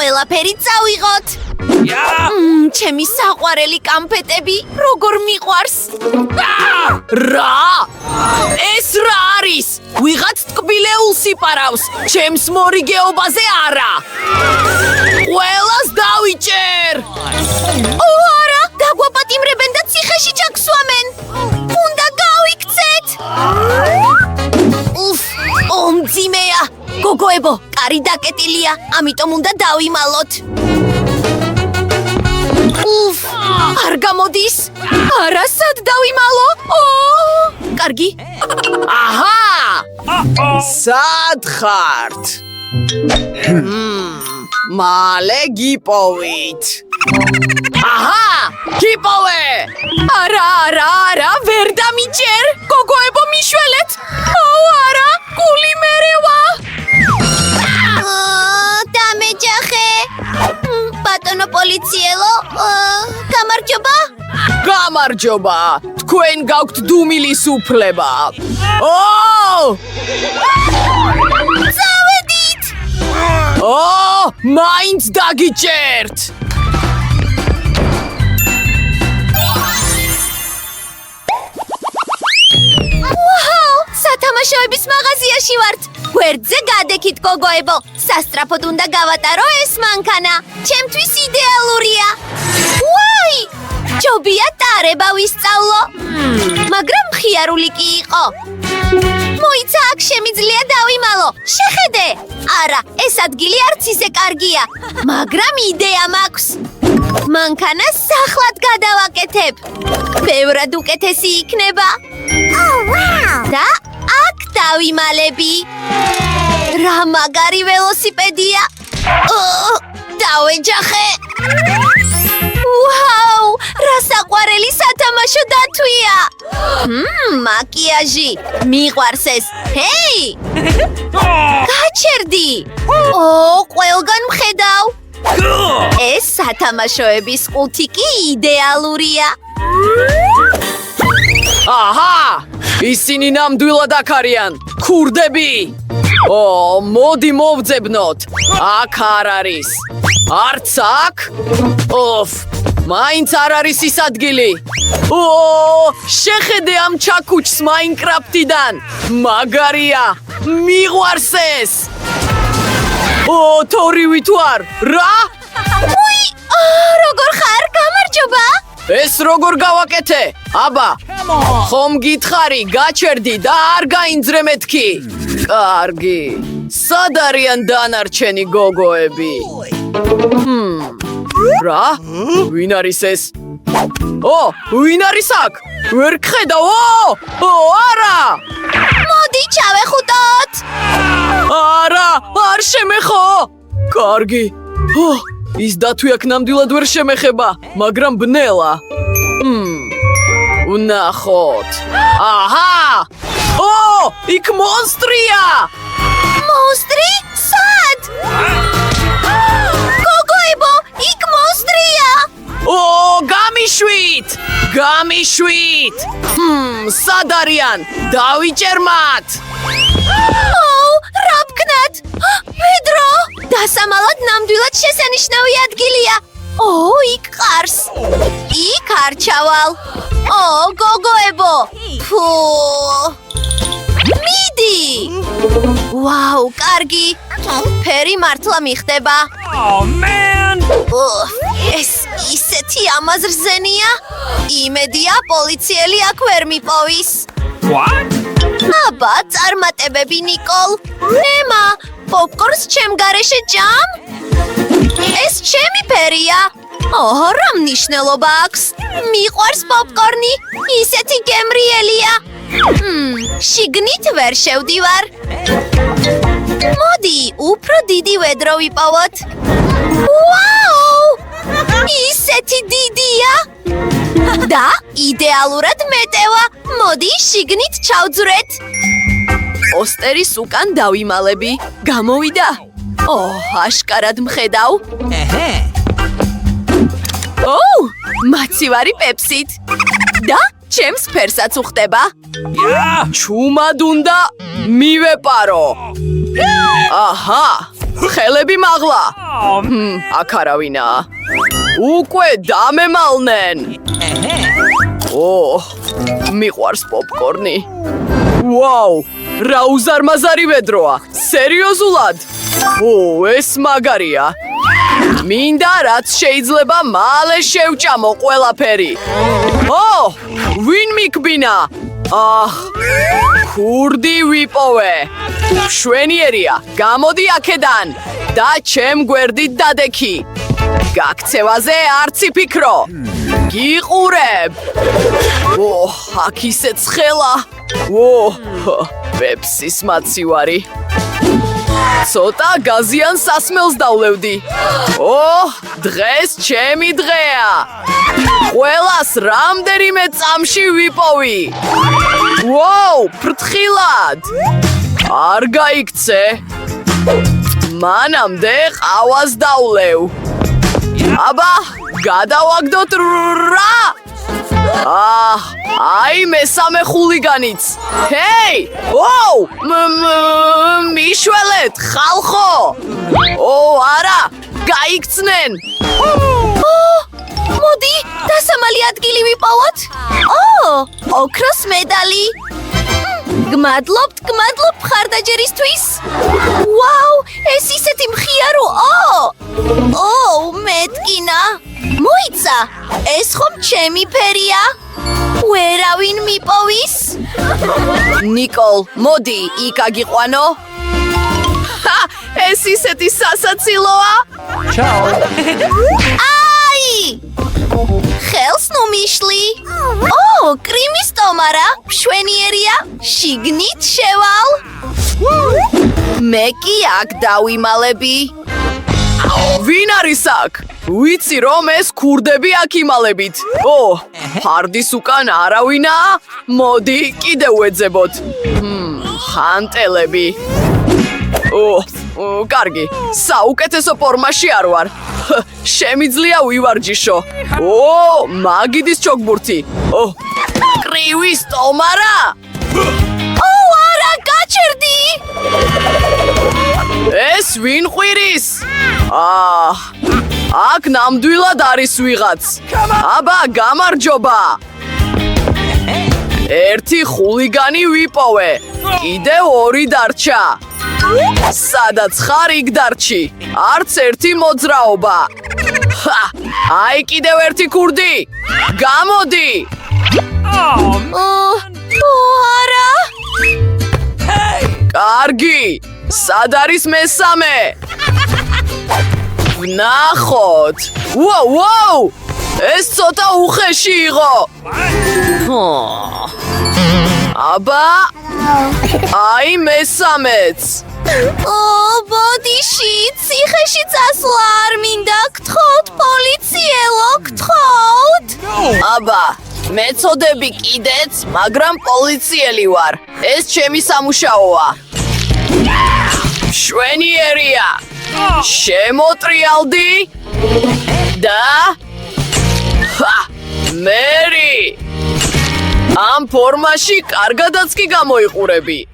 ყველაფერი წავიღოთ. ჩემი საყვარელი კამფეტები, როგორ მიყვარს. რა? ეს რა არის? ვიღაც ტკბილეულს იპარავს, ჩემს მორიგეობაზე არა. ყველას დავიჭერ. არა, დაგვაპატიმრებენ და ციხეში ჩაგსვამენ. უნდა გავიქცეთ. მძიმეა. გოგოებო, კარი დაკეტილია, ამიტომ უნდა დავიმალოთ. არ გამოდის. არა, სად დავიმალო? კარგი. აჰა! სად ხართ? მალე გიპოვით. აჰა! გიპოვე! არა, ვერ დამიჭერ. გოგოებო, მიშველეთ. არა, გული მერევა. დამეჯახე. ბატონო პოლიციელო, გამარჯობა. გამარჯობა. თქვენ გაქვთ დუმილის უფლება. წავედით. მაინც დაგიჭერთ. სათამაშოების მაღაზიაში ვართ. გვერდზე გადეკით, გოგოებო. სასტრაფოდ უნდა გავატარო ეს მანქანა. ჩემთვის იდეალურია. ვაი! ჯობია ტარება ვისწავლო. მაგრამ მხიარული კი იყო. მოიცა, აქ შემიძლია დავიმალო. შეხედე. არა, ეს ადგილი არც ისე კარგია. მაგრამ იდეა მაქვს. მანქანას სახლად გადავაკეთებ. ბევრად უკეთესი იქნება. და აქ დავიმალები. რა მაგარი ველოსიპედია. დავეჯახე. ვაუ, რა საყვარელი სათამაშო დათვია. მაკიაჟი, მიყვარს ეს. ჰეი! გაჩერდი. ყველგან მხედავ. ეს სათამაშოების ყუთი კი იდეალურია. აჰა! ისინი ნამდვილად აქ არიან. ქურდები. მოდი მოვძებნოთ. აქ არ არის. არც აქ? მაინც არ არის ის ადგილი. შეხედე ამ ჩაქუჩს მაინკრაფტიდან. მაგარია. მიყვარს ეს. თორივი თუ არ? რა? როგორ ხარ? გამარჯობა. ეს როგორ გავაკეთე? აბა, ხომ გითხარი, გაჩერდი და არ გაინძრე მეთქი. კარგი. სად არიან დანარჩენი გოგოები? რა? ვინ არის ეს? ვინ არის აქ? ვერ გხედავ. არა! მოდი ჩავეხუტოთ. არა, არ შემეხო. კარგი. ის დათვი აქ ნამდვილად ვერ შემეხება, მაგრამ ბნელა. ვნახოთ. აჰა! იქ მონსტრია! მონსტრი? სად? გოგოებო, იქ მონსტრია! გამიშვით! გამიშვით! სად არიან? დავიჭერ მათ! რა ვქნათ? პედრო! დასამალად ნამდვილად შესანიშნავი ადგილია. იქ ყარს. იქ არ ჩავალ. გოგოებო! მიდი! ვაუ, კარგი. ფერი მართლა მიხდება. ეს ისეთი ამაზრზენია. იმედია პოლიციელი აქ ვერ მიპოვის. აბა, წარმატებები, ნიკოლ. ნემა, პოპკორნს ჩემ გარეშე ჯამ? ეს ჩემი ფერია. რა მნიშვნელობა აქვს? მიყვარს პოპკორნი. ისეთი გემრიელია. შიგნით ვერ შევდივარ. მოდი, უფრო დიდი ვედრო ვიპოვოთ. ვაუ! ისეთი დიდია. და იდეალურად მეტევა. მოდი, შიგნით ჩავძვრეთ. პოსტერის უკან დავიმალები. გამოვიდა. აშკარად მხედავ. მაცივარი პეპსით. და ჩემს ფერსაც უხდება. ჩუმად უნდა მივეპარო. აჰა, ხელები მაღლა. აქ არავინაა. უკვე დამემალნენ. მიყვარს პოპკორნი. ვაუ, რა უზარმაზარი ვედროა. სერიოზულად? ეს მაგარია. მინდა რაც შეიძლება მალე შევჭამო ყველაფერი. ვინ მიკბინა? ქურდი ვიპოვე. მშვენიერია, გამოდი აქედან და ჩემ გვერდით დადექი. გაქცევაზე არც იფიქრო. გიყურებ. აქ ისე ცხელა. პეპსის მაცივარი. ცოტა გაზიან სასმელს დავლევდი. დღეს ჩემი დღეა. ყველას რამდენიმე წამში ვიპოვი. ფრთხილად. არ გაიქცე. მანამდე ყავას დავლევ. აბა, გადავაგდოთ რა? აი მესამე ხულიგანიც. ჰეი! მიშველეთ, ხალხო! არა, გაიქცნენ. მოდი, დასამალი ადგილი ვიპოვოთ. ოქროს медали. გმადლობთ მხარდაჭერისთვის. ვაუ, ეს ისეთი მხიაროა. მეტკინა. მოიცა, ეს ხომ ჩემი ფერია? ვერავინ მიპოვის? ნიკოლ, მოდი, იქ აგიყვანო. ეს ისეთი სასაცილოა. აი! ხელს ნუ მიშლი. კრიმის ტომარა, მშვენიერია, შიგნით შევალ. მე კი აქ დავიმალები. ვინ არის აქ? ვიცი რომ ეს ქურდები აქ იმალებით. ფარდის უკან არავინაა? მოდი, კიდევ ვეძებოთ. ხანტელები. კარგი, საუკეთესო ფორმაში არ ვარ. შემიძლია ვივარჯიშო. მაგიდის ჩოგბურთი. კრივის ტომარა? არა, გაჩერდი. ეს ვინ ყვირის? აქ ნამდვილად არის ვიღაც. აბა, გამარჯობა. ერთი ხულიგანი ვიპოვე. კიდევ ორი დარჩა. სადაც ხარ იქ დარჩი. არც ერთი მოძრაობა. აი კიდევ ერთი ქურდი. გამოდი. არა. კარგი. სად არის მესამე? ვნახოთ. ვაუ! ეს ცოტა უხეში იყო. აბა, აი მესამეც. ბოდიში, ციხეში წასვლა არ მინდა, გთხოვთ, პოლიციელო, გთხოვთ. აბა, მეწოდები კიდეც, მაგრამ პოლიციელი ვარ. ეს ჩემი სამუშაოა. მშვენიერია. შემოტრიალდი და მერი ამ ფორმაში კარგადაც კი გამოიყურები.